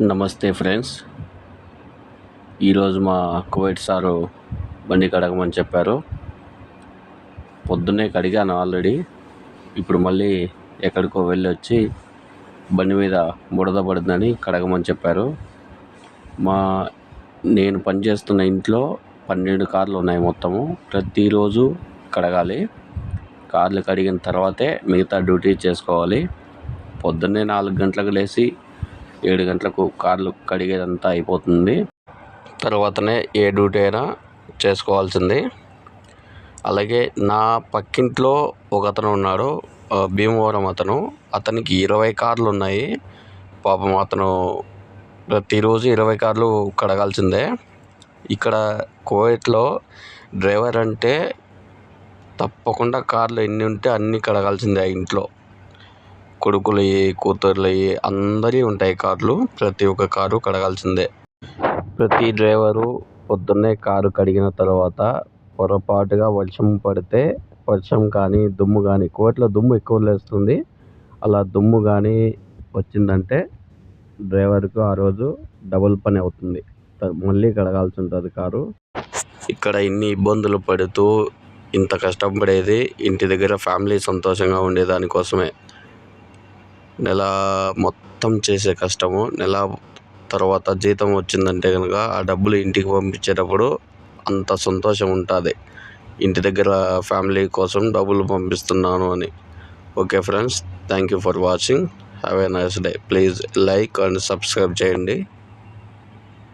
నమస్తే ఫ్రెండ్స్. ఈరోజు మా కువైట్ సారు బండి కడగమని చెప్పారు. పొద్దున్నే కడిగాను ఆల్రెడీ. ఇప్పుడు మళ్ళీ ఎక్కడికో వెళ్ళొచ్చి బండి మీద బురద పడుతుందని కడగమని చెప్పారు. నేను పనిచేస్తున్న ఇంట్లో 12 కార్లు ఉన్నాయి మొత్తము. ప్రతిరోజు కడగాలి. కార్లు కడిగిన తర్వాతే మిగతా డ్యూటీ చేసుకోవాలి. పొద్దున్నే 4 గంటలకు లేచి 7 గంటలకు కార్లు కడిగేదంతా అయిపోతుంది. తర్వాతనే ఏ డ్యూటీ అయినా చేసుకోవాల్సింది. అలాగే నా పక్కింట్లో ఒక అతను ఉన్నాడు, భీమవరం అతనికి 20 కార్లు ఉన్నాయి. పాపం అతను ప్రతిరోజు 20 కార్లు కడగాల్సిందే. ఇక్కడ కువైట్లో డ్రైవర్ అంటే తప్పకుండా కార్లు ఎన్ని ఉంటే అన్నీ కడగాల్సిందే. ఆ ఇంట్లో కొడుకులవి, కూతుర్లవి అందరివి ఉంటాయి కార్లు. ప్రతి ఒక్క కారు కడగాల్సిందే. ప్రతి డ్రైవరు పొద్దున్నే కారు కడిగిన తర్వాత పొరపాటుగా వర్షం కానీ దుమ్ము కానీ, కువైట్లో దుమ్ము ఎక్కువ లేస్తుంది. అలా దుమ్ము కానీ వచ్చిందంటే డ్రైవర్కు ఆ రోజు డబుల్ పని అవుతుంది. మళ్ళీ కడగాల్సి ఉంటుంది కారు. ఇక్కడ ఇన్ని ఇబ్బందులు పడుతూ ఇంత కష్టపడేది ఇంటి దగ్గర ఫ్యామిలీ సంతోషంగా ఉండేదానికోసమే. నెల మొత్తం చేసే కష్టము, నెల తర్వాత జీతం వచ్చిందంటే కనుక ఆ డబ్బులు ఇంటికి పంపించేటప్పుడు అంత సంతోషం ఉంటుంది. ఇంటి దగ్గర ఫ్యామిలీ కోసం డబ్బులు పంపిస్తున్నాను అని. Okay friends, thank you for watching. Have a nice day. Please like and subscribe చేయండి.